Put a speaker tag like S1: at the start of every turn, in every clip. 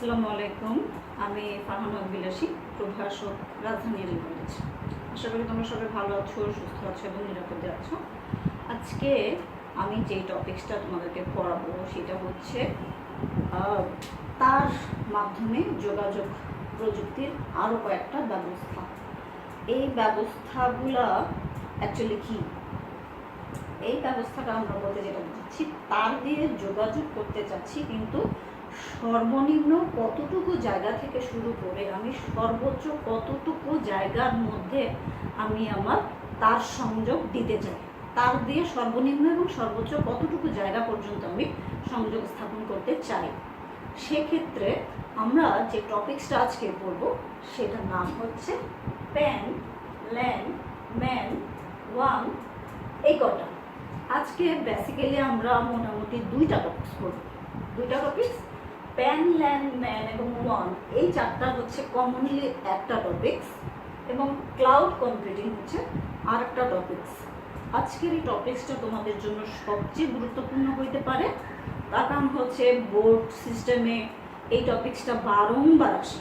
S1: আসসালামু আলাইকুম। আমি ফারহানা বিলাসী, প্রভাষক, রাজধানী কলেজ। আশা করি তোমরা সবাই ভালো আছো, সুস্থ আছো এবং নিরাপদে আছো। আজকে আমি যে টপিক্সটা তোমাদেরকে পড়াবো সেটা হচ্ছে তার মাধ্যমে যোগাযোগ প্রযুক্তির আরও কয়েকটা ব্যবস্থা। এই ব্যবস্থাগুলা অ্যাকচুয়ালি কী? এই ব্যবস্থাটা আমরা বলতে যেটা বুঝছি, তার দিয়ে যোগাযোগ করতে চাচ্ছি, কিন্তু সর্বনিম্ন কতটুকু জায়গা থেকে শুরু করে আমি সর্বোচ্চ কতটুকু জায়গার মধ্যে আমি আমার তার সংযোগ দিতে চাই, তার দিয়ে সর্বনিম্ন এবং সর্বোচ্চ কতটুকু জায়গা পর্যন্ত আমি সংযোগ স্থাপন করতে চাই। সেক্ষেত্রে আমরা যে টপিক্সটা আজকে পড়ব সেটার নাম হচ্ছে প্যান, ল্যান, ম্যান, ওয়ান, এই কটা। আজকে বেসিক্যালি আমরা মোটামুটি দুইটা টপিক্স পড়ব। দুইটা টপিক্স, প্যান, ল্যান, ম্যান এবং ওয়ান, এই চারটা হচ্ছে কমনলি একটা টপিক্স, এবং ক্লাউড কম্পিউটিং হচ্ছে আর একটা টপিক্স। আজকের এই টপিক্সটা তোমাদের জন্য সবচেয়ে গুরুত্বপূর্ণ হইতে পারে, তার কারণ হচ্ছে বোর্ড সিস্টেমে এই টপিক্সটা বারংবার আসে।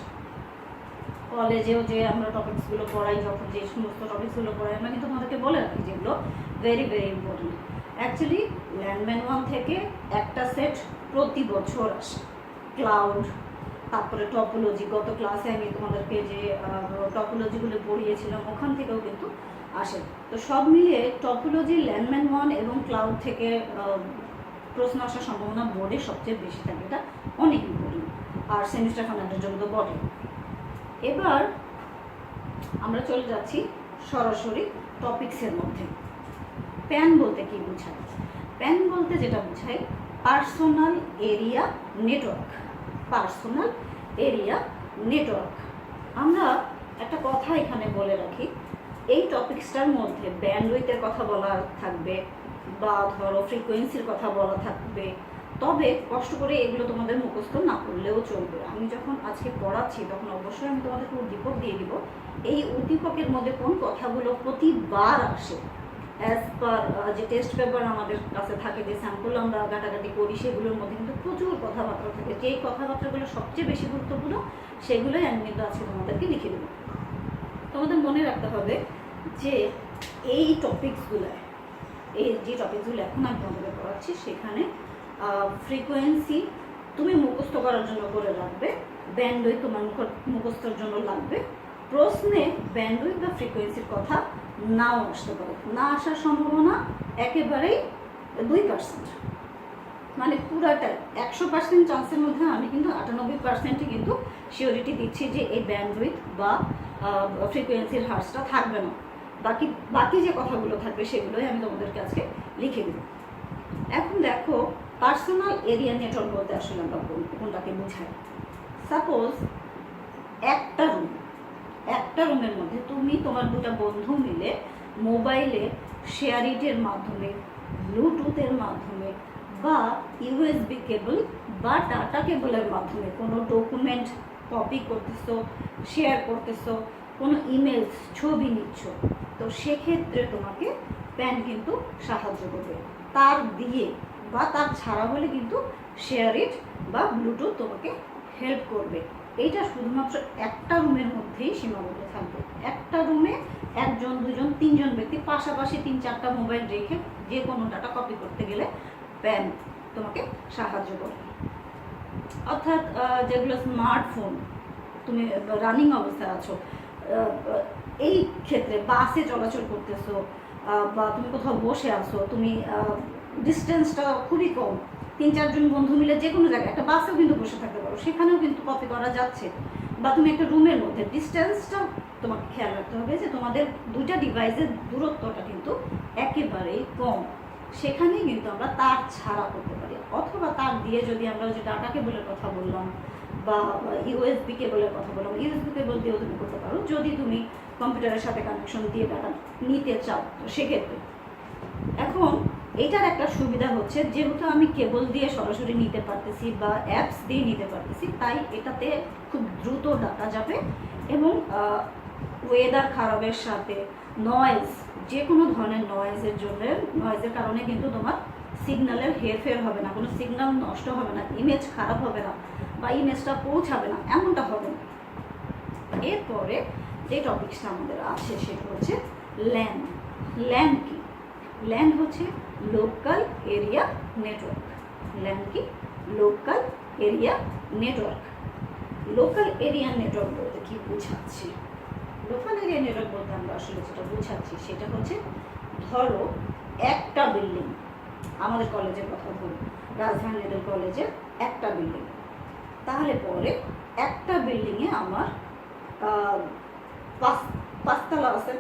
S1: কলেজেও যে আমরা টপিক্সগুলো পড়াই, যখন যে সমস্ত টপিক্সগুলো পড়াই, আমরা কিন্তু তোমাদেরকে বলে রাখি যেগুলো ভেরি ভেরি ইম্পর্টেন্ট। অ্যাকচুয়ালি ল্যান্ডম্যান ওয়ান থেকে একটা সেট প্রতি বছর আসে, ক্লাউড, তারপরে টপোলজি। গত ক্লাসে আমি তোমাদেরকে যে টপোলজিগুলো পড়িয়েছিলাম ওখান থেকেও কিন্তু আসে। তো সব মিলিয়ে টপোলজি, ল্যান্ডম্যান ওয়ান এবং ক্লাউড থেকে প্রশ্ন আসার সম্ভাবনা বোর্ডে সবচেয়ে বেশি থাকে, এটা অনেক ইম্পর্টেন্ট, আর সেমিস্টার ফাইনালের জন্য তো বটে। এবার আমরা চলে যাচ্ছি সরাসরি টপিক্সের মধ্যে। প্যান বলতে কি বোঝায়? প্যান বলতে যেটা বোঝায় personal area network. Personal area network. আমরা একটা কথা এখানে বলে রাখি, এই টপিক্সটার মধ্যে ব্যান্ডউইথের কথা বলা থাকবে, বা ধরো ফ্রিকোয়েন্সির কথা বলা থাকবে, তবে কষ্ট করে এগুলো তোমাদের মুখস্থ না করলেও চলবে। আমি যখন আজকে পড়াচ্ছি তখন অবশ্যই আমি তোমাদেরকে উদ্দীপক দিয়ে দিব, এই উদ্দীপকের মধ্যে কোন কথাগুলো প্রতিবার আসে। অ্যাজ পার যে টেস্ট পেপার আমাদের কাছে থাকে, যে স্যাম্পল আমরা ঘাটাঘাটি করি, সেগুলোর মধ্যে কিন্তু প্রচুর কথাবার্তা থাকে। যেই কথাবার্তাগুলো সবচেয়ে বেশি গুরুত্বপূর্ণ সেগুলোই আমি কিন্তু আজকে তোমাদেরকে লিখে দেবো। তোমাদের মনে রাখতে হবে যে এই টপিকসগুলো, এই যে টপিকসগুলো এখন আমি তোমাদের পড়াচ্ছি, সেখানে ফ্রিকোয়েন্সি তুমি মুখস্থ করার জন্য করে রাখবে, ব্যান্ডউইথ তোমার মুখস্থর জন্য লাগবে। প্রশ্নে ব্যান্ডউইথ বা ফ্রিকোয়েন্সির কথা নাও আসতে পারে, না আসার সম্ভাবনা একেবারেই 2%। মানে পুরাটাই 100% চান্সের মধ্যে আমি কিন্তু 98%ই কিন্তু শিওরিটি দিচ্ছি যে এই ব্যান্ডউইথ বা ফ্রিকোয়েন্সির হার্সটা থাকবে না। বাকি যে কথাগুলো থাকবে সেগুলোই আমি তোমাদেরকে আজকে লিখে দেব। এখন দেখো, পার্সোনাল এরিয়া নেটওয়ার্ক বলতে আসলে আমরা কোনটাকে বোঝাই। সাপোজ একটা রুমের মধ্যে তুমি তোমার দুটা বন্ধু মিলে মোবাইলে শেয়ারিটের মাধ্যমে, ব্লুটুথের মাধ্যমে, বা ইউএসবি কেবল বা ডাটা কেবলের মাধ্যমে কোনো ডকুমেন্ট কপি করতেছো, শেয়ার করতেছো, কোনো ইমেল, ছবি নিচ্ছ, তো সেক্ষেত্রে তোমাকে প্যান কিন্তু সাহায্য করবে। তার দিয়ে বা তার ছাড়া হলে কিন্তু শেয়ারিট বা ব্লুটুথ তোমাকে হেল্প করবে। এইটা শুধুমাত্র একটা রুমের মধ্যেই সীমাবদ্ধ থাকবে। একটা রুমে একজন, দুজন, তিনজন ব্যক্তি পাশাপাশি 3-4টা মোবাইল রেখে যে কোনো ডাটা কপি করতে গেলে প্যান তোমাকে সাহায্য করবে। অর্থাৎ যেগুলো স্মার্টফোন, তুমি রানিং অবস্থায় আছো, এই ক্ষেত্রে বাসে চলাচল করতেছো, বা তুমি কোথাও বসে আছো, তুমি ডিস্টেন্সটা খুবই কম, 3-4জন বন্ধু মিলে যে কোনো জায়গায়, একটা বাসেও কিন্তু বসে থাকতে পারো, সেখানেও কিন্তু কপি করা যাচ্ছে। বা তুমি একটা রুমের মধ্যে, ডিস্টেন্সটা তোমাকে খেয়াল রাখতে হবে যে তোমাদের দুইটা ডিভাইসের দূরত্বটা কিন্তু একেবারেই কম, সেখানেই কিন্তু আমরা তার ছাড়া করতে পারি। অথবা তার দিয়ে যদি আমরা যে ডাটা কেবলের কথা বললাম বা ইউএসবি কেবলের কথা বললাম, ইউএসবি কেবল দিয়েও তুমি করতে পারো যদি তুমি কম্পিউটারের সাথে কানেকশন দিয়ে ডাটা নিতে চাও। তো সেক্ষেত্রে এখন এটার একটা সুবিধা হচ্ছে, যেহেতু আমি কেবল দিয়ে সরাসরি নিতে পারতেছি বা অ্যাপস দিয়ে নিতে পারতেছি, তাই এটাতে খুব দ্রুত ডাটা যাবে। এবং ওয়েদার খারাপের সাথে নয়েজ, যে কোনো ধরনের নয়েজের কারণে কিন্তু তোমার সিগন্যালের হেরফের হবে না, কোনো সিগন্যাল নষ্ট হবে না, ইমেজ খারাপ হবে না, বা ইমেজটা পৌঁছাবে না, এমনটা হবে না। এরপরে যে টপিকসটা আমাদের আছে সেটা হচ্ছে ল্যান। ল্যান কি? ল্যান হচ্ছে লোকাল এরিয়া নেটওয়ার্ক। ল্যান কি? Local area network. Local area network বলতে কি বোঝাচ্ছি? লোকাল এরিয়া নেটওয়ার্ক বলতে আমরা আসলে যেটা বোঝাচ্ছি সেটা হচ্ছে, ধরো একটা বিল্ডিং, আমাদের কলেজের কথা বলি, রাজধানী মিডল কলেজের একটা বিল্ডিং, তাহলে পরে একটা বিল্ডিংয়ে আমার পাঁচতলা আছে।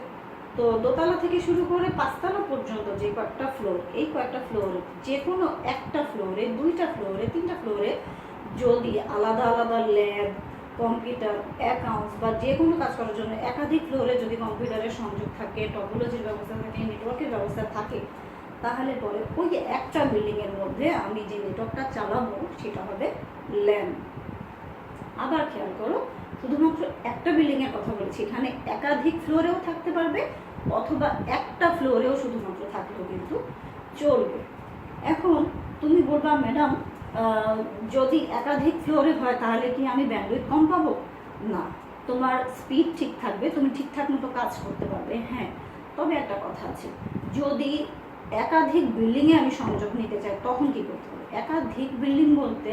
S1: তো দোতলা থেকে শুরু করে পাঁচতলা পর্যন্ত যে কয়েকটা ফ্লোর, এই কয়েকটা ফ্লোরে যে কোনো একটা ফ্লোরে, দুইটা ফ্লোরে, তিনটা ফ্লোরে যদি আলাদা আলাদা ল্যাব, কম্পিউটার, অ্যাকাউন্টস বা যে কোনো কাজ করার জন্য একাধিক ফ্লোরে যদি কম্পিউটারের সংযোগ থাকে, টপোলজির ব্যবস্থা থাকে, নেটওয়ার্কের ব্যবস্থা থাকে, তাহলে পরে ওই একটা বিল্ডিংয়ের মধ্যে আমি যে নেটওয়ার্কটা চালাবো সেটা হবে ল্যান। আবার খেয়াল করো, শুধুমাত্র একটা বিল্ডিংয়ের কথা বলছি, এখানে একাধিক ফ্লোরেও থাকতে পারবে অথবা একটা ফ্লোরেও শুধুমাত্র থাকলেও কিন্তু চলবে। এখন তুমি বলবা, ম্যাডাম যদি একাধিক ফ্লোরে হয় তাহলে কি আমি ব্যান্ডউইথ কম পাবো? না, তোমার স্পিড ঠিক থাকবে, তুমি ঠিকঠাক মতো কাজ করতে পারবে। হ্যাঁ, তবে একটা কথা আছে, যদি একাধিক বিল্ডিংয়ে আমি সংযোগ নিতে চাই তখন কি করতে হবে? একাধিক বিল্ডিং বলতে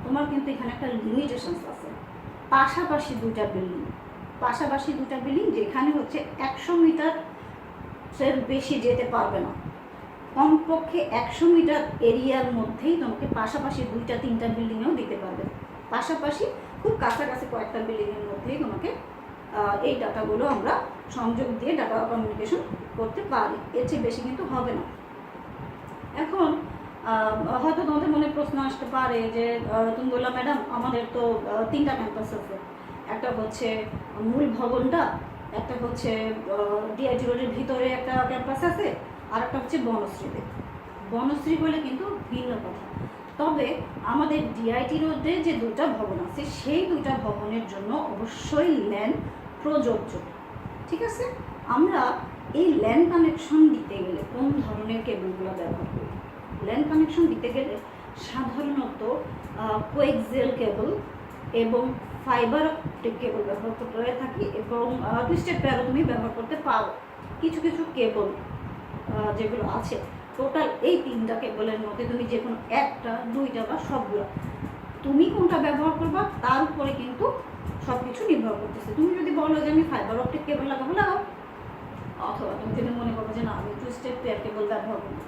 S1: তোমার কিন্তু এখানে একটা লিমিটেশনস আছে। পাশাপাশি দুটা বিল্ডিং যেখানে হচ্ছে 100 মিটারের বেশি যেতে পারবে না, কমপক্ষে 100 মিটার এরিয়ার মধ্যেই তোমাকে পাশাপাশি দুইটা তিনটা বিল্ডিংয়েও দিতে পারবে। পাশাপাশি খুব কাছাকাছি কয়েকটা বিল্ডিংয়ের মধ্যেই তোমাকে এই ডাটাগুলো আমরা সংযোগ দিয়ে ডাটা কমিউনিকেশন করতে পারি, এর চেয়ে বেশি কিন্তু হবে না। এখন হয়তো তোমাদের মনে প্রশ্ন আসতে পারে যে তুমি বললাম, ম্যাডাম আমাদের তো তিনটা ক্যাম্পাস আছে, একটা হচ্ছে মূল ভবনটা, একটা হচ্ছে ডিআইটি রোডের ভিতরে একটা ক্যাম্পাস আছে, আর একটা হচ্ছে বনশ্রীতে। বনশ্রী বলে কিন্তু ভিন্ন কথা। তবে আমাদের ডিআইটি রোডে যে দুটা ভবন আছে সেই দুইটা ভবনের জন্য অবশ্যই ল্যান প্রযোজ্য। ঠিক আছে, আমরা এই ল্যান কানেকশন দিতে গেলে কোন ধরনের কেবলগুলো ব্যবহার করি? ল্যান কানেকশন দিতে গেলে সাধারণত কোয়েক্সিয়াল কেবল এবং ফাইবার অপটিক কেবল ব্যবহার করে থাকি, এবং টুইস্টেড পেয়ারও তুমি ব্যবহার করতে পারো। কিছু কিছু কেবল যেগুলো আছে, টোটাল এই তিনটা কেবলের মধ্যে তুমি যে কোনো একটা, দুইটা বা সবগুলো, তুমি কোনটা ব্যবহার করবা তার উপরে কিন্তু সব কিছু নির্ভর করতেছে। তুমি যদি বলো যে আমি ফাইবার অপটিক কেবল লাগাবো, লাগাও। অথবা তুমি যদি মনে করো যে না আমি টুইস্টেড পেয়ার কেবল ব্যবহার করবো,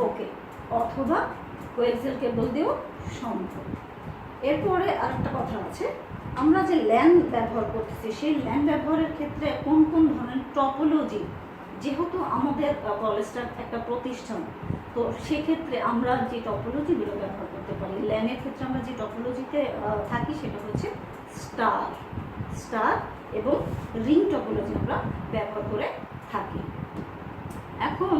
S1: ওকে, অথবা কোয়েক্সিয়াল কেবল দিয়েও সম্ভব। এরপরে আরেকটা কথা আছে, আমরা যে ল্যান ব্যবহার করতেছি সেই ল্যান ব্যবহারের ক্ষেত্রে কোন কোন ধরনের টপোলজি, যেহেতু আমাদের কলেজটা একটা প্রতিষ্ঠান, তো সেক্ষেত্রে আমরা যে টপোলজিগুলো ব্যবহার করতে পারি, ল্যানের ক্ষেত্রে আমরা যে টপোলজিতে থাকি সেটা হচ্ছে স্টার এবং রিং টপোলজি আমরা ব্যবহার করে থাকি। এখন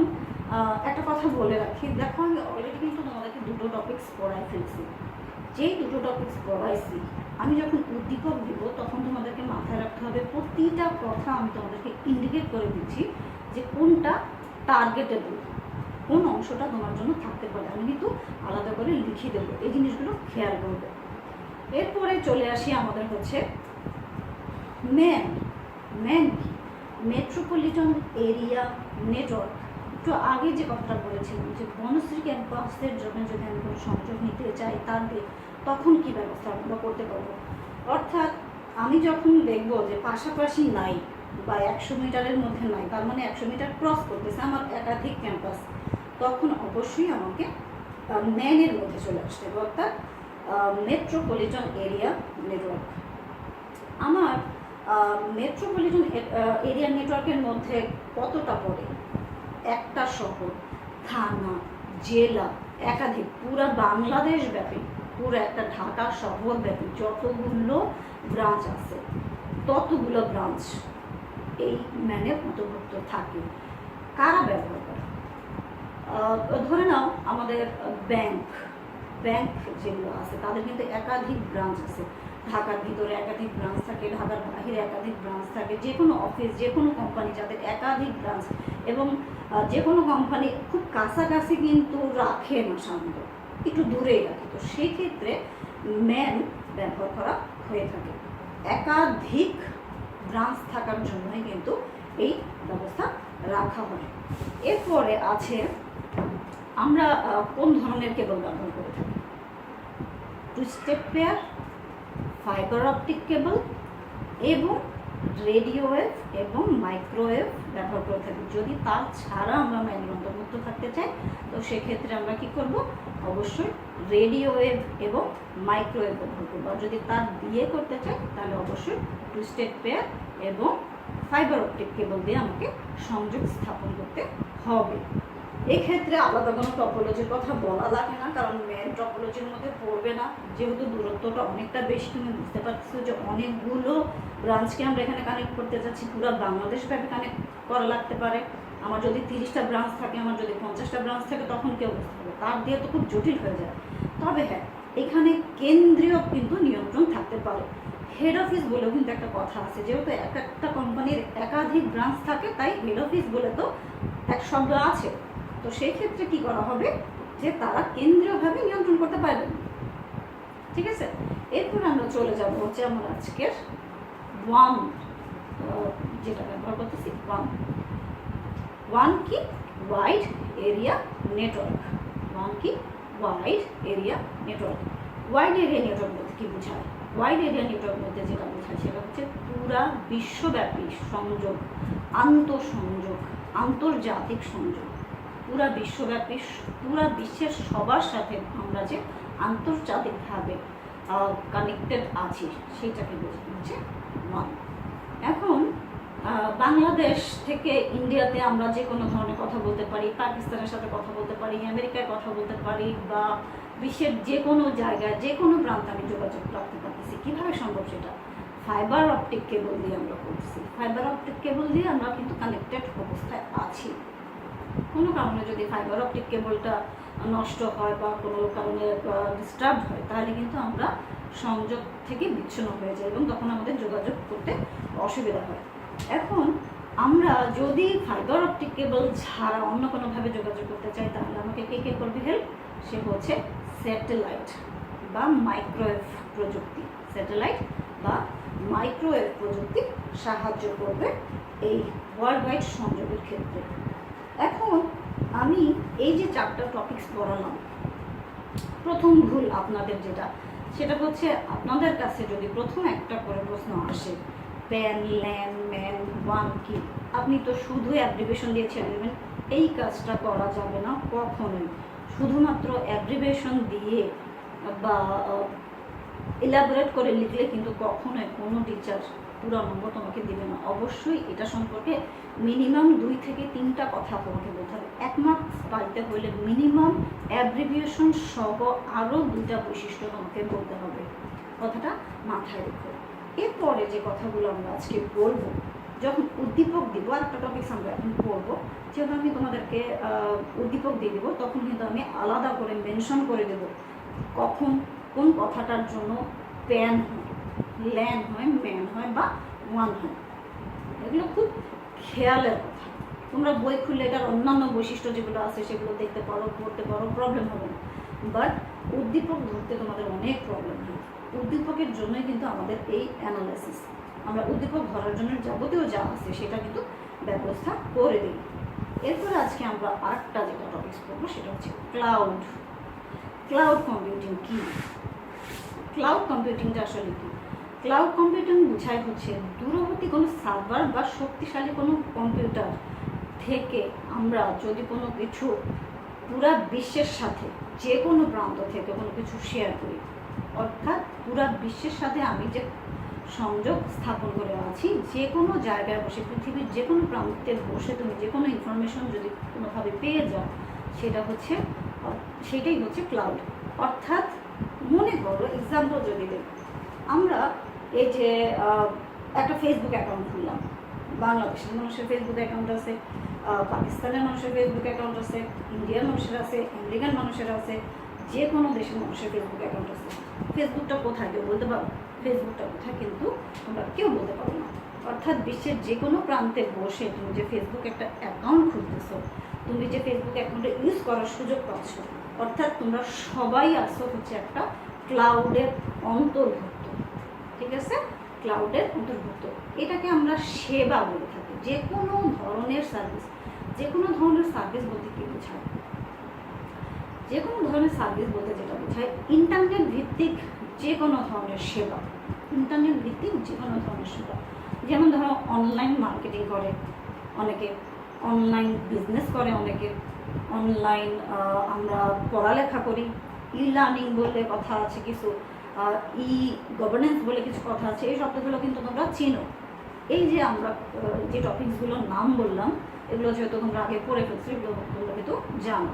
S1: একটা কথা বলে রাখি, দেখো আমি অলরেডি কিন্তু তোমাদেরকে দুটো টপিকস পড়াই ফেলছি। যেই দুটো টপিকস পড়াইছি আমি যখন উদ্দীপক দিব তখন তোমাদেরকে মাথায় রাখতে হবে প্রতিটা কথা আমি তোমাদেরকে ইন্ডিকেট করে দিচ্ছি যে কোনটা টার্গেটেবল, কোন অংশটা তোমার জন্য থাকতে পারে, আমি কিন্তু আলাদা করে লিখে দেবো, এই জিনিসগুলো খেয়াল করবে। এরপরে চলে আসি আমাদের হচ্ছে ম্যান কি? Metropolitan area network. একটু আগে যে কথাটা বলেছিলাম যে বনশ্রী ক্যাম্পাসের জন্য যদি আমি কোনো সংযোগ নিতে চাই তাহলে তখন কি ব্যবস্থা আমরা করতে পারবো। অর্থাৎ আমি যখন দেখবো যে পাশাপাশি নাই বা 100 মিটারের মধ্যে নাই, তার মানে 100 মিটার ক্রস করতেছে আমার একাধিক ক্যাম্পাস, তখন অবশ্যই আমাকে ম্যানের মধ্যে চলে আসতে হবে, অর্থাৎ মেট্রোপলিটন এরিয়া নেটওয়ার্ক। আমার মেট্রোপলিটন এরিয়া নেটওয়ার্কের মধ্যে কতটা পড়ে? একটা শহর, থানা, জেলা, একাধিক, পুরো বাংলাদেশ ব্যাপী, পুরো একটা ঢাকা শহর ব্যাপী যতগুলো ব্রাঞ্চ আছে ততগুলো ব্রাঞ্চ এই ম্যানের অন্তর্ভুক্ত থাকে। কারা ব্যবহার করে? ধরে নাও আমাদের ব্যাংক যেগুলো আছে তাদের কিন্তু একাধিক ব্রাঞ্চ আছে, ঢাকার ভিতরে একাধিক ব্রাঞ্চ থাকে, ঢাকার বাহিরে একাধিক ব্রাঞ্চ থাকে। যে কোনো অফিস, যে কোনো কোম্পানি যাদের একাধিক ব্রাঞ্চ, এবং যে কোনো কোম্পানি খুব কাছাকাছি কিন্তু রাখে না, সাধারণত একটু দূরেই রাখে। তো সেই ক্ষেত্রে ম্যান ব্যবহার করা হয়ে থাকে। একাধিক ব্রাঞ্চ থাকার জন্যই কিন্তু এই ব্যবস্থা রাখা হয়। এরপরে আছে আমরা কোন ধরনের কেবল ব্যবহার করে থাকি? Twisted pair, fibre optic cable এবং রেডিও ওয়েভ এবং মাইক্রোওয়েভ ব্যবহার করে থাকি। যদি তার ছাড়া আমরা ম্যানুয়াল অন্তর্ভুক্ত থাকতে চাই তো সেক্ষেত্রে আমরা কি করব? অবশ্যই রেডিও ওয়েভ এবং মাইক্রোওয়েভ ব্যবহার করবো। আর যদি তার দিয়ে করতে চাই তাহলে অবশ্যই টুইস্টেড পেয়ার এবং ফাইবার অপটিক কেবল দিয়ে আমাকে সংযোগ স্থাপন করতে হবে। এক্ষেত্রে আলাদা কোনো টপোলজির কথা বলা লাগে না, কারণ মেন টপোলজির মধ্যে পড়বে না, যেহেতু দূরত্বটা অনেকটা বেশি। তুমি বুঝতে পারছো যে অনেকগুলো ব্রাঞ্চকে আমরা এখানে কানেক্ট করতে যাচ্ছি, পুরো বাংলাদেশব্যাপী কানেক্ট করা লাগতে পারে। আমার যদি 30টা ব্রাঞ্চ থাকে, আমার যদি 50টা ব্রাঞ্চ থাকে, তখন কেউ বুঝতে হবে, তার দিয়ে তো খুব জটিল হয়ে যায়। তবে হ্যাঁ, এখানে কেন্দ্রীয় কিন্তু নিয়ন্ত্রণ থাকতে পারে। হেড অফিস বলেও কিন্তু একটা কথা আছে, যেহেতু এক একটা কোম্পানির একাধিক ব্রাঞ্চ থাকে, তাই হেড অফিস বলে তো এক শব্দ আছে। তো সেই ক্ষেত্রে কি করা হবে, যে তারা কেন্দ্রীয়ভাবে নিয়ন্ত্রণ করতে পারবেন। ঠিক আছে, এরপর আমরা চলে যাব হচ্ছে আমার আজকের ওয়ান, যেটা ব্যবহার করতেছি ওয়ান কি? Wide area network. ওয়ান কি? Wide area network. Wide area network বলতে কি বোঝায়? ওয়াইড এরিয়া নেটওয়ার্ক বলতে যেটা বোঝায় সেটা হচ্ছে পুরা বিশ্বব্যাপী সংযোগ, আন্তঃসংযোগ, আন্তর্জাতিক সংযোগ। পুরা বিশ্বব্যাপী, পুরা বিশ্বের সবার সাথে আমরা যে আন্তর্জাতিকভাবে কানেক্টেড আছি সেইটাকে বোঝাচ্ছে ওয়ান। এখন বাংলাদেশ থেকে ইন্ডিয়াতে আমরা যে কোনো ধরনের কথা বলতে পারি, পাকিস্তানের সাথে কথা বলতে পারি, আমেরিকায় কথা বলতে পারি, বা বিশ্বের যে কোনো জায়গায় যে কোনো প্রান্তে আমি যোগাযোগ রাখতে পারতেছি। কীভাবে সম্ভব সেটা? ফাইবার অপটিক কেবল দিয়ে আমরা করছি। ফাইবার অপটিক কেবল দিয়ে আমরা কিন্তু কানেক্টেড অবস্থায় আছি। কোনো কারণে যদি ফাইবার অপটিক কেবলটা নষ্ট হয় বা কোনো কারণে ডিস্টার্ব হয়, তাহলে কিন্তু আমরা সংযোগ থেকে বিচ্ছিন্ন হয়ে যাই এবং তখন আমাদের যোগাযোগ করতে অসুবিধা হয়। এখন আমরা যদি ফাইবার অপটিক কেবল ছাড়া অন্য কোনোভাবে যোগাযোগ করতে চাই, তাহলে আমাকে কে কে করবে হেল্প? সে হচ্ছে স্যাটেলাইট বা মাইক্রোওয়েভ প্রযুক্তি। স্যাটেলাইট বা মাইক্রোওয়েভ প্রযুক্তি সাহায্য করবে এই ওয়ার্ল্ড ওয়াইড সংযোগের ক্ষেত্রে। এখন আমি এই যে 4টা টপিকস পড়ালাম, প্রথম ভুল আপনাদের যেটা, সেটা হচ্ছে আপনাদের কাছে যদি প্রথম একটা করে প্রশ্ন আসে, প্যান, ল্যান, ম্যান, ওয়ান কি, আপনি তো শুধু অ্যাব্রিভিয়েশন দিয়ে ছেড়ে দেবেন। এই কাজটা করা যাবে না কখনোই। শুধুমাত্র অ্যাব্রিভিয়েশন দিয়ে বা এলাবোরেট করে লিখলে কিন্তু কখনোই কোনো টিচার পুরো নম্বর তোমাকে দেবে না। অবশ্যই এটা সম্পর্কে মিনিমাম 2 থেকে 3টা কথা তোমাকে বলতে হবে। 1 মার্কস পাইতে হলে মিনিমাম অ্যাব্রিভিয়েশন সহ আরও 2টা বৈশিষ্ট্য তোমাকে বলতে হবে। কথাটা মাথায় রেখো। এরপরে যে কথাগুলো আমরা আজকে বলবো, যখন উদ্দীপক দিব, একটা টপিকস আমরা এখন পড়বো, যেহেতু আমি তোমাদেরকে উদ্দীপক দিয়ে দেবো, তখন কিন্তু আমি আলাদা করে মেনশন করে দেবো কখন কোন কথাটার জন্য প্যান হয়, ল্যান হয়, ম্যান হয় বা ওয়ান হয়। এগুলো খুব খেয়ালের কথা। তোমরা বই খুললে এটার অন্যান্য বৈশিষ্ট্য যেগুলো আছে সেগুলো দেখতে পারো, পড়তে পারো, প্রবলেম হবে না। বাট উদ্দীপক ধরতে তোমাদের অনেক প্রবলেম হয়। উদ্দীপকের জন্যই কিন্তু আমাদের এই অ্যানালাইসিস। আমরা উদ্দীপক ধরার জন্য যাবতীয় যা আছে সেটা কিন্তু ব্যবস্থা করে দিই। এরপরে আজকে আমরা আরেকটা যেটা টপিকস পড়বো সেটা হচ্ছে ক্লাউড। ক্লাউড কম্পিউটিং কি? ক্লাউড কম্পিউটিংটা আসলে কি? ক্লাউড কম্পিউটিং বোঝায় হচ্ছে দূরবর্তী কোনো সার্ভার বা শক্তিশালী কোনো কম্পিউটার থেকে আমরা যদি কোনো কিছু পুরা বিশ্বের সাথে যে কোনো প্রান্ত থেকে কোনো কিছু শেয়ার করি, অর্থাৎ পুরা বিশ্বের সাথে আমি যে সংযোগ স্থাপন করে আছি, যে কোনো জায়গায় বসে, পৃথিবীর যে কোনো প্রান্তে বসে তুমি যে কোনো ইনফরমেশন যদি কোনোভাবে পেয়ে যাও, সেটাই হচ্ছে ক্লাউড। অর্থাৎ মনে করো, এক্সাম্পল যদি দেব, আমরা এই যে একটা ফেসবুক অ্যাকাউন্ট খুললাম, বাংলাদেশের মানুষের ফেসবুক অ্যাকাউন্ট আছে, পাকিস্তানের মানুষের ফেসবুক অ্যাকাউন্ট আছে, ইন্ডিয়ার মানুষের আছে, আমেরিকান মানুষের আছে, যে কোনো দেশের মানুষের ফেসবুক অ্যাকাউন্ট আছে। ফেসবুকটা কোথায় কেউ বলতে পারো? ফেসবুকটা কোথায় কিন্তু তোমরা কেউ বলতে পারো না। অর্থাৎ বিশ্বের যে কোনো প্রান্তে বসে তুমি যে ফেসবুক একটা অ্যাকাউন্ট খুলতেছো, তুমি যে ফেসবুক অ্যাকাউন্টে ইউজ করার সুযোগ পাচ্ছ, অর্থাৎ তোমরা সবাই আসো হচ্ছে একটা ক্লাউডের অন্তর্ভুক্ত, ঠিক আছে, ক্লাউডের অন্তর্ভুক্ত। এটাকে আমরা সেবা বলে থাকি। যে কোনো ধরনের সার্ভিস, যে কোনো ধরনের সার্ভিস বলতে কি বোঝায়? যে কোনো ধরনের সার্ভিস বলতে যেটা বোঝায় ইন্টারনেট ভিত্তিক যে কোনো ধরনের সেবা, ইন্টারনেট ভিত্তিক যে কোনো ধরনের সেবা। যেমন ধরো অনলাইন মার্কেটিং করে অনেকে, অনলাইন বিজনেস করে অনেকে, অনলাইন আমরা পড়ালেখা করি, ই লার্নিং বলে কথা আছে কিছু, ই গভর্নেন্স বলে কিছু কথা আছে। এই শব্দগুলো কিন্তু তোমরা চেনো। এই যে আমরা যে টপিকসগুলোর নাম বললাম, এগুলো যেহেতু তোমরা আগে পড়ে ফেলছো, এগুলো তোমরা কিন্তু জানো।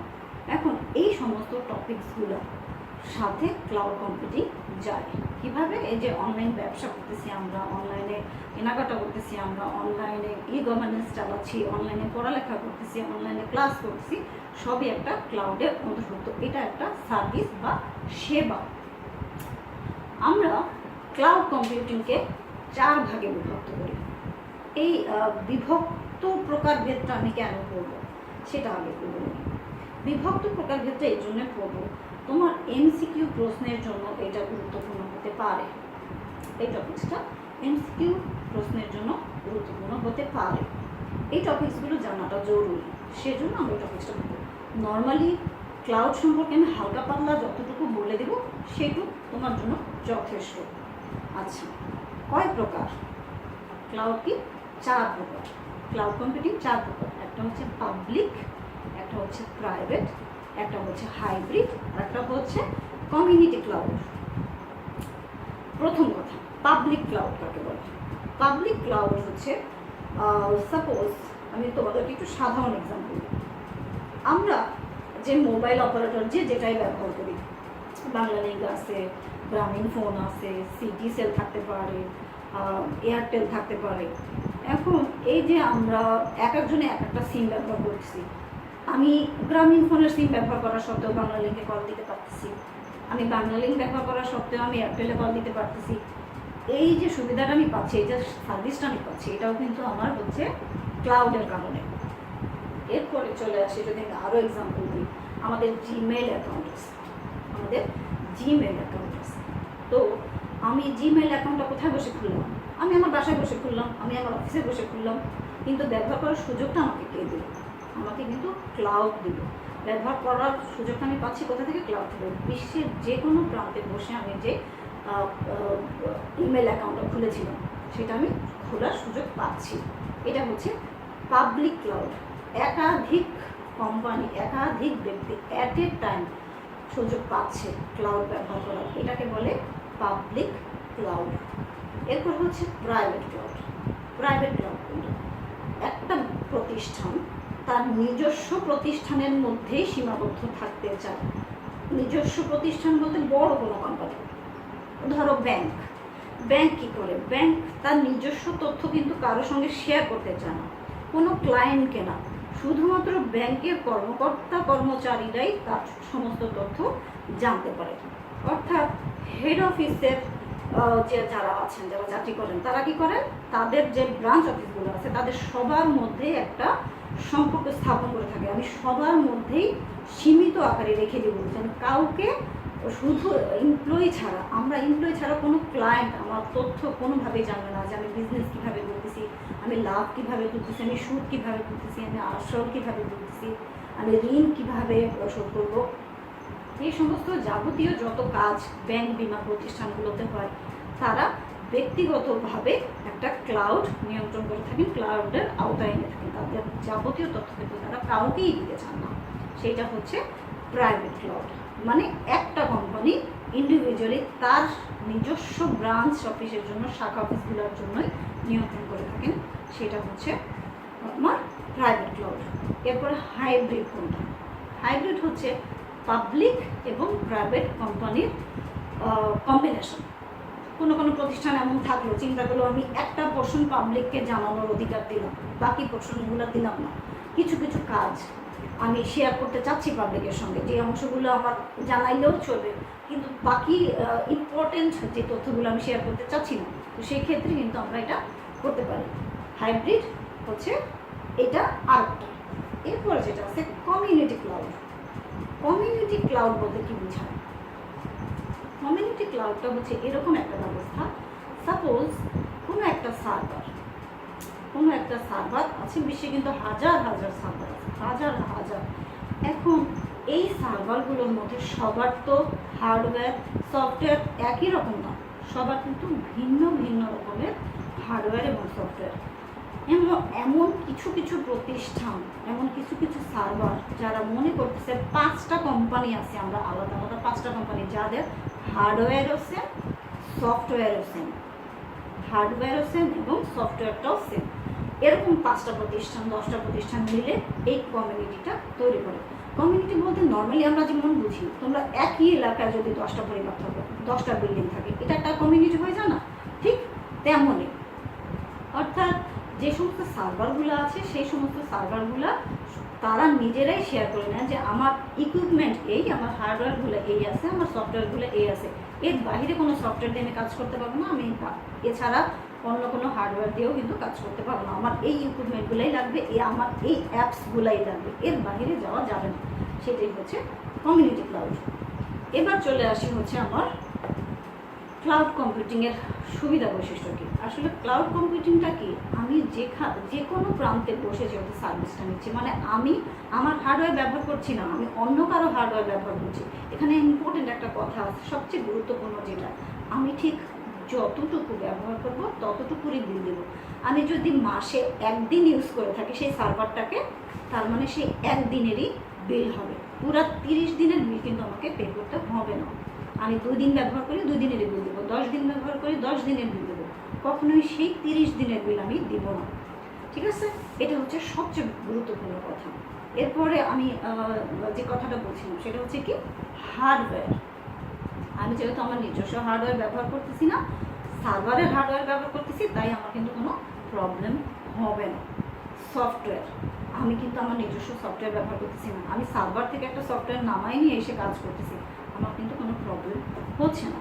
S1: এখন এই সমস্ত টপিকসগুলো সাথে ক্লাউড কম্পিউটিং যায় কিভাবে? এই যে অনলাইন ব্যবসা করতেছি আমরা, অনলাইনে কেনাকাটা করতেছি আমরা, অনলাইনে ই গভর্নেন্স চালাচ্ছি, অনলাইনে পড়ালেখা করতেছি, অনলাইনে ক্লাস করতেছি, সবই একটা ক্লাউডের অন্তর্ভুক্ত। এটা একটা সার্ভিস বা সেবা। আমরা ক্লাউড কম্পিউটিংকে 4 ভাগে বিভক্ত করি। এই বিভক্ত প্রকারভেদটা আমি কেন করব সেটা আগে করব। বিভক্ত প্রকারভেদটা এই জন্য করব, তোমার এমসিকিউ প্রশ্নের জন্য এটা গুরুত্বপূর্ণ হতে পারে। এই টপিকসটা এমসিকিউ প্রশ্নের জন্য গুরুত্বপূর্ণ হতে পারে। এই টপিকসগুলো জানাটা জরুরি, সেজন্য আমরা এই টপিকসটা বলবো। নর্মালি ক্লাউড সম্পর্কে আমি হালকা পাতলা যতটুকু বলে দেব সেটুকু তোমার জন্য যথেষ্ট। আচ্ছা, কয় প্রকার ক্লাউড? কি 4 প্রকার। ক্লাউড কম্পিউটিং 4 প্রকার। একটা হচ্ছে পাবলিক, একটা হচ্ছে প্রাইভেট, একটা হচ্ছে হাইব্রিড, আর একটা হচ্ছে কমিউনিটি ক্লাউড। প্রথম কথা, পাবলিক ক্লাউড কাকে বলে? পাবলিক ক্লাউড হচ্ছে, সাপোজ আমি তোমাদেরকে একটু সাধারণ এক্সাম্পল দিই। আমরা যে মোবাইল অপারেটর যেটাই ব্যবহার করি, বাংলালিংক আছে, গ্রামীণ ফোন আছে, সিটি সেল থাকতে পারে, এয়ারটেল থাকতে পারে। এখন এই যে আমরা এক একজনে এক একটা সিম ব্যবহার করছি, আমি গ্রামীণ ফোনের সিম ব্যবহার করা সত্ত্বেও বাংলালিংকে কল দিতে পারতেছি, আমি বাংলালিংক ব্যবহার করা সত্ত্বেও আমি এয়ারটেলে কল দিতে পারতেছি। এই যে সুবিধাটা আমি পাচ্ছি, এই যে সার্ভিসটা আমি পাচ্ছি, এটাও কিন্তু আমার হচ্ছে ক্লাউডের কারণে। এরপরে চলে আসি, যদি আমি আরও এক্সাম্পল দিই, আমাদের জিমেল অ্যাকাউন্ট আছে, আমাদের জিমেল অ্যাকাউন্ট আছে। তো আমি জিমেল অ্যাকাউন্টটা কোথায় বসে খুললাম? আমি আমার বাসায় বসে খুললাম, আমি আমার অফিসে বসে খুললাম, কিন্তু ব্যবহার করার সুযোগটা আমাকে কে দিল? আমাকে কিন্তু ক্লাউড দিল। ব্যবহার করার সুযোগটা আমি পাচ্ছি কোথা থেকে? ক্লাউড থেকে। বিশ্বের যে কোনো প্রান্তে বসে আমি যে ইমেল অ্যাকাউন্টটা খুলেছিলাম সেটা আমি খোলার সুযোগ পাচ্ছি। এটা হচ্ছে পাবলিক ক্লাউড। একাধিক কোম্পানি, একাধিক ব্যক্তি অ্যাট এ টাইম সুযোগ পাচ্ছে ক্লাউড ব্যবহার করার, এটাকে বলে পাবলিক ক্লাউড। এরপর হচ্ছে প্রাইভেট ক্লাউড। প্রাইভেট ক্লাউড কিন্তু একটা প্রতিষ্ঠান তার নিজস্ব প্রতিষ্ঠানের মধ্যেই সীমাবদ্ধ থাকতে চায়। নিজস্ব প্রতিষ্ঠান বলতে বড় কোনো কোম্পানি, ধরো ব্যাংক। ব্যাংক কী করে? ব্যাংক তার নিজস্ব তথ্য কিন্তু কারোর সঙ্গে শেয়ার করতে চায় না, কোনো ক্লায়েন্টকে না, শুধুমাত্র ব্যাংকের কর্মকর্তা কর্মচারীরাই তার সমস্ত তথ্য জানতে পারে। অর্থাৎ হেড অফিসের যে যারা আছেন, যারা চাকরি করেন, তারা কি করেন? তাদের যে ব্রাঞ্চ অফিসগুলো আছে তাদের সবার মধ্যে একটা সম্পর্ক স্থাপন করে থাকে। আমি সবার মধ্যেই সীমিত আকারে রেখে দেবো, যেন কাউকে, শুধু এমপ্লয়ি ছাড়া, আমরা এমপ্লয়ি ছাড়া কোনো ক্লায়েন্ট আমার তথ্য কোনোভাবেই জানবে না, যে আমি বিজনেস কীভাবে করতেছি, আমি লাভ কীভাবে করতেছি, আমি সুদ কীভাবে করতেছি, আমি আসল কীভাবে করতেছি, আমি ঋণ কীভাবে শোধ করবো। এই সমস্ত যাবতীয় যত কাজ ব্যাংক বিমা প্রতিষ্ঠানগুলোতে হয়, তারা ব্যক্তিগতভাবে একটা ক্লাউড নিয়ন্ত্রণ করে থাকেন, ক্লাউডের আওতায় এনে থাকেন। তাদের যাবতীয় তথ্য কিন্তু তারা কাউকেই দিতে চান না। সেইটা হচ্ছে প্রাইভেট ক্লাউড। মানে একটা কোম্পানি ইন্ডিভিজুয়ালি তার নিজস্ব ব্রাঞ্চ অফিসের জন্য, শাখা অফিসগুলোর জন্যই নিয়ন্ত্রণ করে থাকেন, সেটা হচ্ছে আমার প্রাইভেট ক্লাউড। এরপরে হাইব্রিড কোনটা? হাইব্রিড হচ্ছে পাবলিক এবং প্রাইভেট কোম্পানির কম্বিনেশন। কোনো কোনো প্রতিষ্ঠান এমন থাকলো, চিন্তা করলো আমি একটা পোর্শন পাবলিককে জানানোর অধিকার দিলাম, বাকি পোর্শনগুলো দিলাম না। কিছু কিছু কাজ আমি শেয়ার করতে চাচ্ছি পাবলিকের সঙ্গে, যে অংশগুলো আমার জানাইলেও চলবে, কিন্তু বাকি ইম্পর্টেন্ট যে তথ্যগুলো আমি শেয়ার করতে চাচ্ছি না, তো সেই ক্ষেত্রে কিন্তু আমরা এটা করতে পারি। হাইব্রিড হচ্ছে এটা আরেকটা। এরপরে যেটা আছে কমিউনিটি ক্লাউড। কমিউনিটি ক্লাউড বলতে কি বোঝায়? কমিউনিটি ক্লাউডটা হচ্ছে এরকম একটা ব্যবস্থা, সাপোজ কোনো একটা সার্ভার আছে, বিশ্বে কিন্তু হাজার হাজার সার্ভার আছে, হাজার হাজার। এখন এই সার্ভারগুলোর মধ্যে সবার তো হার্ডওয়্যার সফটওয়্যার একই রকম না, সবার কিন্তু ভিন্ন ভিন্ন রকমের হার্ডওয়্যার এবং সফটওয়্যার। এমন কিছু কিছু প্রতিষ্ঠান, এমন কিছু কিছু সার্ভার যারা মনে করতেছে 5টা কোম্পানি আছে, আমরা আলাদা আলাদা 5টা কোম্পানি, যাদের হার্ডওয়্যারও সেম, সফটওয়্যারও সেম, হার্ডওয়্যারও সেম এবং সফটওয়্যারটাও সেম, এরকম 5টা প্রতিষ্ঠান 10টা প্রতিষ্ঠান মিলে এই কমিউনিটিটা তৈরি করে। কমিউনিটি বলতে নর্মালি আমরা যেমন বুঝি, তোমরা একই এলাকায় যদি 10টা পরিবার থাকে, 10টা বিল্ডিং থাকে, এটা একটা কমিউনিটি হয়ে যায় না? ঠিক তেমনই। অর্থাৎ যে সমস্ত সার্ভারগুলো আছে সেই সমস্ত সার্ভারগুলো তারা নিজেরাই শেয়ার করে নেয় যে আমার ইকুইপমেন্ট এই, আমার হার্ডওয়্যারগুলো এই আছে, আমার সফটওয়্যারগুলো এই আছে, এর বাইরে কোনো সফটওয়্যার দিয়ে আমি কাজ করতে পারবো না, আমি এছাড়া অন্য কোনো হার্ডওয়্যার দিয়েও কিন্তু কাজ করতে পারবো না, আমার এই ইকুইপমেন্টগুলাই লাগবে, আমার এই অ্যাপসগুলাই লাগবে, এর বাইরে যাওয়া যাবে না। সেটাই হচ্ছে কমিউনিটি ক্লাউড। এবার চলে আসি হচ্ছে আমার ক্লাউড কম্পিউটিংয়ের সুবিধা বৈশিষ্ট্য কী। আসলে ক্লাউড কম্পিউটিংটা কি, আমি যে কোনো প্রান্তে বসে যেহেতু সার্ভিসটা নিচ্ছি, মানে আমি আমার হার্ডওয়্যার ব্যবহার করছি না, আমি অন্য কারো হার্ডওয়্যার ব্যবহার করছি। এখানে ইম্পর্টেন্ট একটা কথা আছে, সবচেয়ে গুরুত্বপূর্ণ যেটা, আমি ঠিক যতটুকু ব্যবহার করব ততটুকুরই বিল দেবো। আমি যদি মাসে একদিন ইউজ করে থাকি সেই সার্ভারটাকে, তার মানে সেই একদিনেরই বিল হবে, পুরো 30 দিনের বিল কিন্তু আমাকে পে করতে হবে না। আমি 2 দিন ব্যবহার করি 2 দিনেরই বিল দেবো, 10 দিন ব্যবহার করি 10 দিনের বিল দেবো, কখনোই সেই 30 দিনের বিল আমি দিব না। ঠিক আছে, এটা হচ্ছে সবচেয়ে গুরুত্বপূর্ণ কথা। এরপরে আমি যে কথাটা বলছিলাম সেটা হচ্ছে কি, হার্ডওয়্যার। আমি যেহেতু আমার নিজস্ব হার্ডওয়্যার ব্যবহার করতেছি না, সার্ভারের হার্ডওয়্যার ব্যবহার করতেছি, তাই আমার কিন্তু কোনো প্রবলেম হবে না। সফটওয়্যার, আমি কিন্তু আমার নিজস্ব সফটওয়্যার ব্যবহার করতেছি না, আমি সার্ভার থেকে একটা সফটওয়্যার নামাই নিয়ে এসে কাজ করতেছি, আমার কিন্তু কোনো প্রবলেম হচ্ছে না।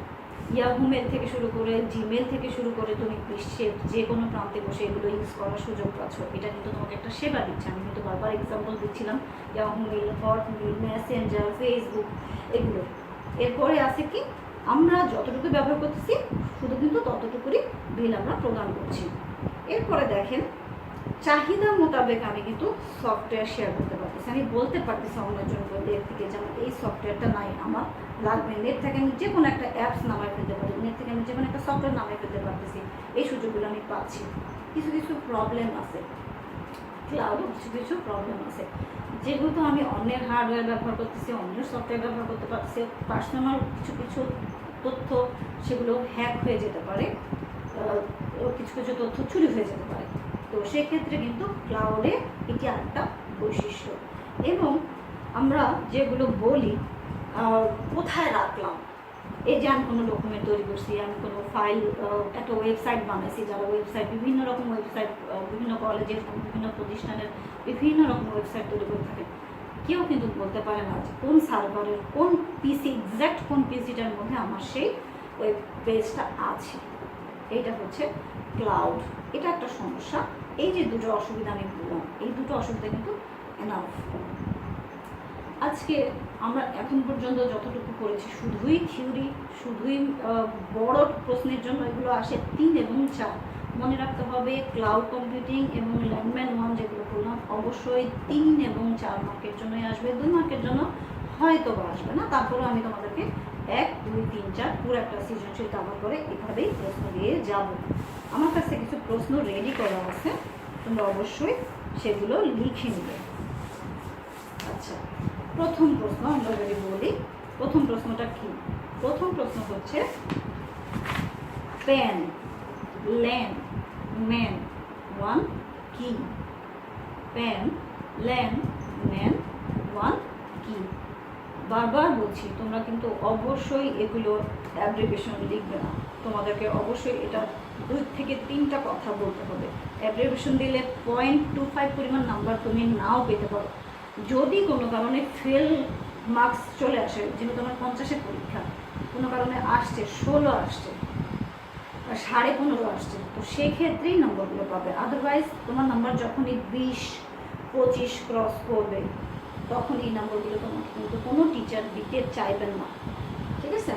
S1: ইয়াহু মেল থেকে শুরু করে, জিমেল থেকে শুরু করে, তুমি বিশ্বের যে কোনো প্রান্তে বসে এগুলো ইউজ করার সুযোগ পাচ্ছ, এটা কিন্তু তোমাকে একটা সেবা দিচ্ছে। আমি কিন্তু বারবার এক্সাম্পল দিচ্ছিলাম Yahoo mail, Hotmail, Messenger, Facebook, এগুলো। এরপরে আছে কি, আমরা যতটুকু ব্যবহার করতেছি শুধু কিন্তু ততটুকুরই বিল আমরা প্রদান করছি। এরপরে দেখেন, চাহিদা মোতাবেক আমি কিন্তু সফটওয়্যার শেয়ার করতে পারতেছি, আমি বলতে পারতেছি অন্যজনকে নেট থেকে যেমন এই সফটওয়্যারটা নাই আমার লাগবে, নেট থেকে আমি যে কোনো একটা অ্যাপস নামাই ফেলতে পারি, নেট থেকে আমি যে কোনো একটা সফটওয়্যার নামাই ফেলতে পারতেছি, এই সুযোগগুলো আমি পাচ্ছি। কিছু কিছু প্রবলেম আছে ক্লাউডে, কিছু কিছু প্রবলেম আছে, যেহেতু আমি অন্যের হার্ডওয়্যার ব্যবহার করতেছি, অন্যের সফটওয়্যার ব্যবহার করতে পারতেছি, পার্সোনাল কিছু কিছু তথ্য সেগুলো হ্যাক হয়ে যেতে পারে, কিছু কিছু তথ্য চুরি হয়ে যেতে পারে। তো সেক্ষেত্রে কিন্তু ক্লাউডে এটি একটা বৈশিষ্ট্য। এবং আমরা যেগুলো বলি কোথায় রাখলাম, এই যে আমি কোনো ডকুমেন্ট তৈরি করছি, আমি কোনো ফাইল, একটা ওয়েবসাইট বানাইছি, যারা ওয়েবসাইট বিভিন্ন রকম ওয়েবসাইট, বিভিন্ন কলেজের বিভিন্ন প্রতিষ্ঠানের বিভিন্ন রকম ওয়েবসাইট তৈরি করে থাকে, কেউ কিন্তু বলতে পারে না যে কোন সার্ভারের কোন পিসি, এক্স্যাক্ট কোন পিসিটার মধ্যে আমার সেই ওয়েব পেজটা আছে। এইটা হচ্ছে ক্লাউড, এটা একটা সমস্যা। এই যে দুটো অসুবিধা আমি বললাম, এই দুটো অসুবিধা কিন্তু এনাফ। আজকে আমরা এখন পর্যন্ত যতটুকু করেছি শুধুই থিওরি, শুধুই বড় প্রশ্নের জন্য এগুলো আসে 3 এবং 4। মনে রাখতে হবে ক্লাউড কম্পিউটিং এবং ল্যান্ডম্যান 1 যেগুলো করলাম অবশ্যই 3 এবং 4 মার্কের জন্যই আসবে, 2 মার্কের জন্য হয়তো বা আসবে না। তারপরেও আমি তোমাদেরকে 1, 2, 3, 4 পুরো একটা সৃজনশীল কভার করে এভাবেই প্রশ্ন দিয়ে যাব। আমার কাছে কিছু প্রশ্ন রেডি করা আছে, তোমরা অবশ্যই সেগুলো লিখে নেবে। আচ্ছা, প্রথম প্রশ্ন আমরা যদি বলি, প্রথম প্রশ্নটা কি? প্রথম প্রশ্ন হচ্ছে প্যান, ল্যান, ম্যান 1 কি? প্যান, ল্যান, ম্যান 1 কি? বারবার বলছি, তোমরা কিন্তু অবশ্যই এগুলো অ্যাব্রিভিয়েশন লিখবে না, তোমাদেরকে অবশ্যই এটা 2 থেকে 3টা কথা বলতে হবে। অ্যাব্রিভিয়েশন দিলে 0.25 পরিমাণ নাম্বার তুমি নাও পেতে পারো। যদি কোনো কারণে ফেল মার্কস চলে আসে, যেহেতু আমার 50-এর পরীক্ষা, কোনো কারণে আসছে 16 আসছে, 15.5 আসছে, তো সেক্ষেত্রেই নম্বরগুলো পাবে। আদারওয়াইজ তোমার নাম্বার যখনই 20-25 ক্রস করবে তখন এই নম্বরগুলো তোমাকে কিন্তু কোনো টিচার দিতে চাইবেন না। ঠিক আছে,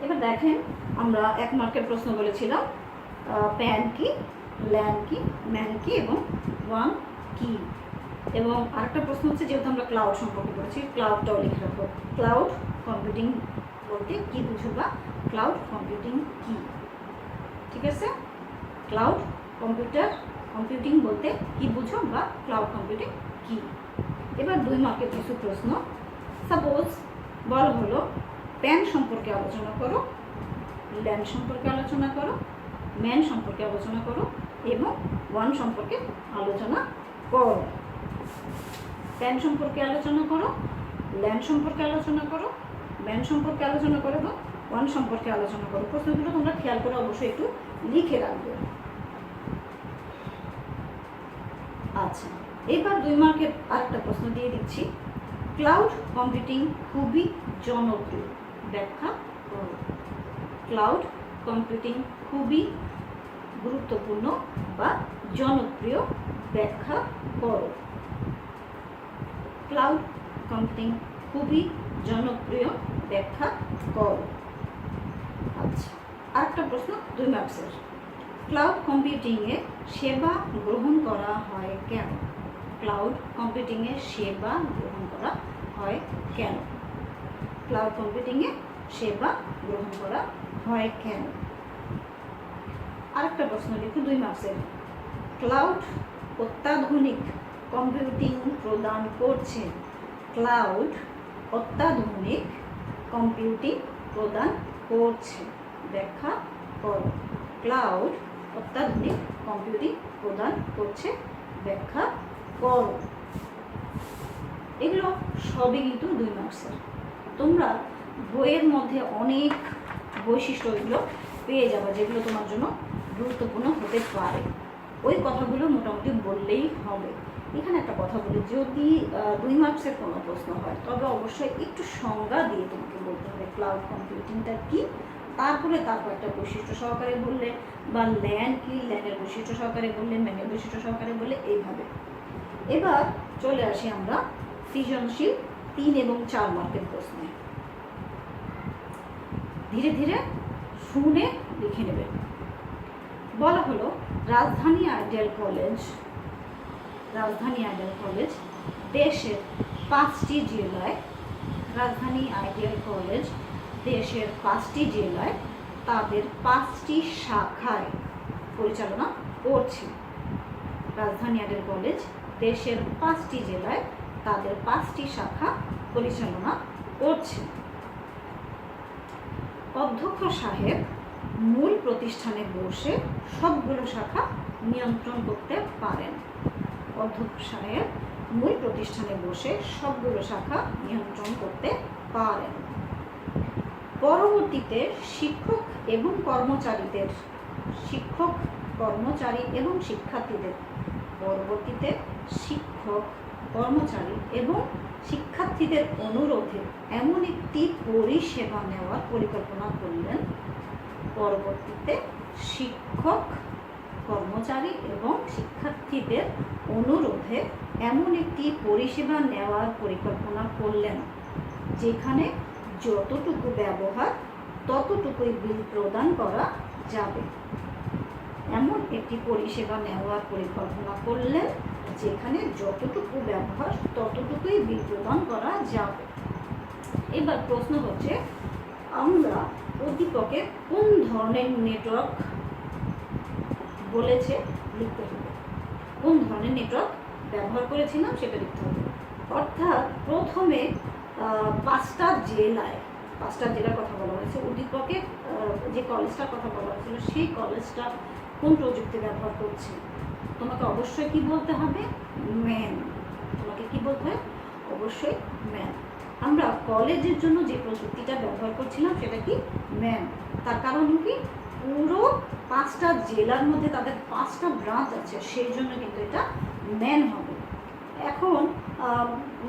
S1: এবার দেখেন, আমরা 1 মার্কের প্রশ্ন বলেছিলাম প্যান কি, ল্যান কি, ম্যান কি এবং ওয়ান কি। এবং আরেকটা প্রশ্ন হচ্ছে, যেহেতু আমরা ক্লাউড সম্পর্কে পড়েছি, ক্লাউডটাও লিখে রাখবো। ক্লাউড কম্পিউটিং বলতে কি বুঝো বা ক্লাউড কম্পিউটিং কি, ঠিক আছে? ক্লাউড কম্পিউটিং বলতে কি বুঝো বা ক্লাউড কম্পিউটিং কি। এবার 2 মার্কের কিছু প্রশ্ন। সাপোজ বলা হলো প্যান সম্পর্কে আলোচনা করো, ল্যান সম্পর্কে আলোচনা করো, ম্যান সম্পর্কে আলোচনা করো এবং ওয়ান সম্পর্কে আলোচনা করো। প্যান সম্পর্কে আলোচনা করো, ল্যান সম্পর্কে আলোচনা করো, ম্যান সম্পর্কে আলোচনা করো এবং ওয়ান সম্পর্কে আলোচনা করো। প্রশ্নগুলো তোমরা খেয়াল করে অবশ্যই একটু লিখে রাখবে। আচ্ছা, এবার 2 মার্কের আরেকটা প্রশ্ন দিয়ে দিচ্ছি। ক্লাউড কম্পিউটিং খুবই জনপ্রিয়, ব্যাখ্যা করো। ক্লাউড কম্পিউটিং খুবই গুরুত্বপূর্ণ বা জনপ্রিয়, ব্যাখ্যা করো। ক্লাউড কম্পিউটিং খুবই জনপ্রিয়, ব্যাখ্যা করো। আচ্ছা, আরেকটা প্রশ্ন 2 মার্কসের। ক্লাউড কম্পিউটিংয়ে সেবা গ্রহণ করা হয় কেন? ক্লাউড কম্পিউটিংয়ে সেবা গ্রহণ করা হয় কেন? ক্লাউড কম্পিউটিংয়ে সেবা গ্রহণ করা হয় কেন? আরেকটা প্রশ্ন লিখুন 2 মার্কসের। ক্লাউড অত্যাধুনিক কম্পিউটিং প্রদান করছে। ক্লাউড অত্যাধুনিক কম্পিউটিং প্রদান করছে, ব্যাখ্যা করো। ক্লাউড অত্যাধুনিক কম্পিউটিং প্রদান করছে, ব্যাখ্যা করো। এগুলো সবই কিন্তু 2 মার্কসের। তোমরা বইয়ের মধ্যে অনেক বৈশিষ্ট্য এগুলো পেয়ে যাবে যেগুলো তোমার জন্য গুরুত্বপূর্ণ হতে পারে। ওই কথাগুলো মোটামুটি বললেই হবে। এখানে একটা কথা বলি, যদি 2 মার্কসের কোনো প্রশ্ন হয় তবে অবশ্যই একটু সংজ্ঞা দিয়ে তোমাকে বলতে হবে ক্লাউড কম্পিউটিংটা কি, তারপর একটা বৈশিষ্ট্য সহকারে বললে, বা ল্যান কি, ল্যানের বৈশিষ্ট্য সহকারে বললে, ম্যানের বৈশিষ্ট্য সহকারে বললে, এইভাবে। এবার চলে আসি আমরা সৃজনশীল 3 এবং 4 মার্কের প্রশ্নে। ধীরে ধীরে শুনে লিখে নেবে। বলা হলো রাজধানী আইডিয়াল কলেজ দেশের 5টি জেলায়, রাজধানী আইডিয়াল কলেজ দেশের 5টি জেলায় তাদের 5টি শাখায় পরিচালনা করছে। রাজধানী আইডিয়াল কলেজ দেশের 5টি জেলায় তাদের 5টি শাখা পরিচালনা করছে। অধ্যক্ষ সাহেব মূল প্রতিষ্ঠানে বসে সবগুলো শাখা নিয়ন্ত্রণ করতে পারেন। অধ্যক্ষ সাহেব মূল প্রতিষ্ঠানে বসে সবগুলো শাখা নিয়ন্ত্রণ করতে পারেন। পরবর্তীতে শিক্ষক কর্মচারী এবং শিক্ষার্থীদের অনুরোধে এমন একটি পরিষেবা নেওয়ার পরিকল্পনা করলেন। পরবর্তীতে শিক্ষক, কর্মচারী এবং শিক্ষার্থীদের অনুরোধে এমন একটি পরিষেবা নেওয়ার পরিকল্পনা করলেন যেখানে যতটুকু ব্যবহার ততটুকুই বিল প্রদান করা যাবে। এমন একটি পরিষেবা নেওয়ার পরিকল্পনা করলেন যেখানে যতটুকু ব্যবহার ততটুকুই বিল প্রদান করা যাবে। এবার প্রশ্ন হচ্ছে, আমরা উদ্দীপকে কোন ধরনের নেটওয়ার্ক বলেছে লিখতে হবে। কোন ধরনের নেটওয়ার্ক ব্যবহার করেছিলাম সেটা লিখতে হবে। অর্থাৎ প্রথমে 5টা জেলার কথা বলা হয়েছে। উদ্দীপকে যে কলেজটার কথা বলা হয়েছিল সেই কলেজটা কোন প্রযুক্তি ব্যবহার করছে, তোমাকে অবশ্যই কি বলতে হবে? ম্যান। তোমাকে কি বলতে হবে? অবশ্যই ম্যান। আমরা কলেজের জন্য যে প্রযুক্তিটা ব্যবহার করছিলাম সেটা কি? ম্যান। তার কারণ কি? পুরো 5টা জেলার মধ্যে তাদের 5টা ব্রাঞ্চ আছে, সেই জন্য কিন্তু এটা ম্যান হবে। এখন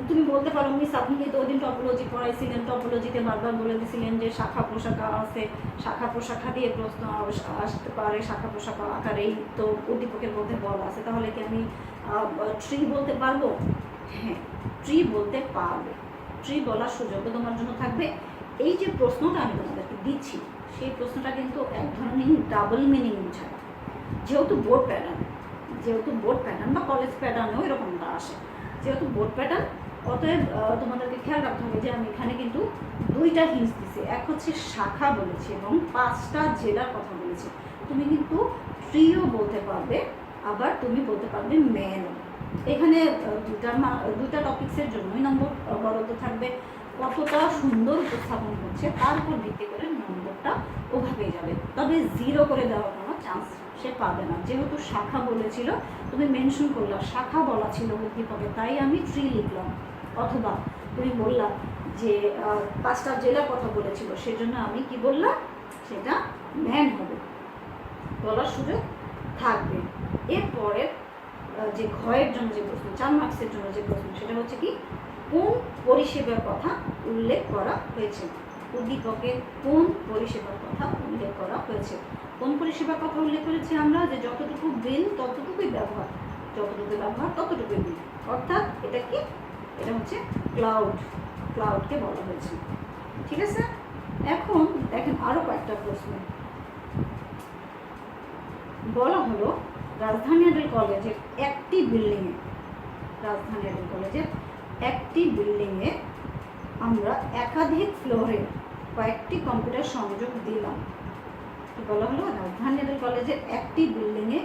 S1: তুমি বলতে পারো, মিস আপনি তো ওই দিন টপোলজি পড়াইছিলেন, টপোলজিতে বারবার বলে দিয়েছিলেন যে শাখা প্রশাখা আছে, শাখা প্রশাখা দিয়ে প্রশ্ন আসতে পারে, শাখা প্রশাখা আকারেই তো উদ্দীপকের মধ্যে বলা আছে। তাহলে কি আমি ট্রি বলতে পারবো? হ্যাঁ, ট্রি বলতে পারবে। ট্রি বলার সুযোগ তোমার জন্য থাকবে। এই যে প্রশ্নটা আমি তোমাদেরকে দিচ্ছি সেই প্রশ্নটা কিন্তু এক ধরনের ডাবল মিনিং বোঝায়। যেহেতু বোর্ড প্যাটার্ন বা কলেজ প্যাটার্নেও এরকমটা আসে, যেহেতু বোর্ড প্যাটার্ন, অতএব তোমাদেরকে খেয়াল রাখতে হবে যে আমি এখানে কিন্তু দুইটা হিন্টস দিছি। এক হচ্ছে শাখা বলেছি এবং 5টা জেলার কথা বলেছি। তুমি কিন্তু ট্রিও বলতে পারবে, আবার তুমি বলতে পারবে ম্যানও। এখানে দুটা টপিক্সের জন্যই নম্বর বরাদ্দ থাকবে। কতটা সুন্দর উপস্থাপন হচ্ছে তার উপর ভিত্তি করে নম্বরটা ওভাবেই যাবে। তবে 0 করে দেওয়ার কোনো চান্স সে পাবে না। যেহেতু শাখা বলেছিল, তুমি মেনশন করলা শাখা বলা ছিল উদ্দীপকে, তাই আমি ট্রি লিখলাম। অথবা তুমি বললা যে 5টা জেলার কথা বলেছিল, সেজন্য আমি কি বললাম, সেটা ম্যান হবে, বলার সুযোগ থাকবে। এরপরে যে ঘয়ের জন্য যে প্রশ্ন, 4 মার্কসের জন্য যে প্রশ্ন, সেটা হচ্ছে কি, কোন পরিষেবার কথা উল্লেখ করা হয়েছে? উদ্দীপকে কোন পরিষেবার কথা উল্লেখ করা হয়েছে? কোন পরিষেবার কথা উল্লেখ করেছি আমরা? যে যতটুকু বিল ততটুকুই ব্যবহার, যতটুকু ব্যবহার ততটুকুই বিল। অর্থাৎ এটা কি, এটা হচ্ছে ক্লাউডকে বলা হয়েছে। ঠিক আছে, এখন দেখেন আরো কয়েকটা প্রশ্ন বলা হলো। রাজধানী আইডল কলেজের একটি বিল্ডিংয়ে আমরা একাধিক ফ্লোরে কয়েকটি কম্পিউটার সংযোগ দিলাম। কি বলা হলো? রাজধানী আইডল কলেজের একটি বিল্ডিংয়ে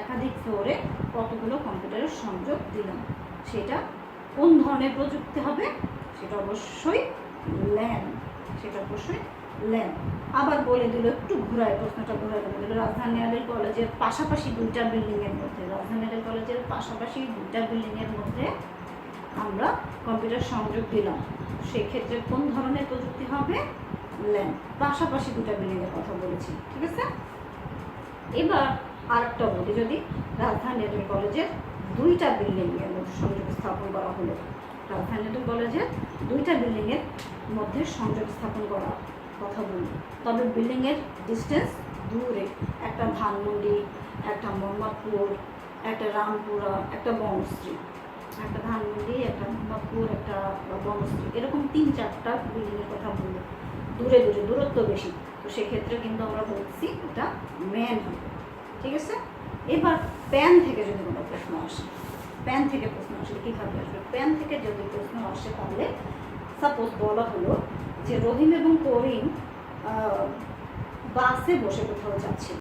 S1: একাধিক ফ্লোরে কতগুলো কম্পিউটারের সংযোগ দিলাম। সেটা কোন ধরনের প্রযুক্তি হবে? সেটা অবশ্যই ল্যান। আবার বলে দিল, একটু প্রশ্নটা ঘুরায় বলে দিল, রাজধানী আইডল কলেজের পাশাপাশি 2টা বিল্ডিংয়ের মধ্যে আমরা কম্পিউটার সংযোগ দিলাম। সেক্ষেত্রে কোন ধরনের প্রযুক্তি হবে? ল্যান। পাশাপাশি 2টা বিল্ডিংয়ের কথা বলেছি। ঠিক আছে, এবার আরেকটা বলি, যদি রাজধানী আইডল কলেজের 2টা বিল্ডিংয়ের মধ্যে সংযোগ স্থাপন করা হলো, রাজধানী আইডল কলেজের 2টা বিল্ডিংয়ের মধ্যে সংযোগ স্থাপন করার কথা বলি, তবে বিল্ডিংয়ের ডিস্টেন্স দূরে। একটা ধানমন্ডি, একটা মোহাম্মদপুর, একটা রামপুরা, একটা বনশ্রী। একটা ধানমন্ডি, একটা মোহাম্মদপুর, একটা বনশ্রী, এরকম 3-4টা বিল্ডিংয়ের কথা বলবো, দূরে দূরত্ব বেশি। তো সেক্ষেত্রে কিন্তু আমরা বলছি এটা ম্যান হবে। ঠিক আছে, এবার প্যান থেকে যদি কোনো প্রশ্ন আসে, কীভাবে আসবে? প্যান থেকে যদি প্রশ্ন আসে, তাহলে সাপোজ বলা হলো যে রহিম এবং করিম বাসে বসে কোথাও যাচ্ছিল।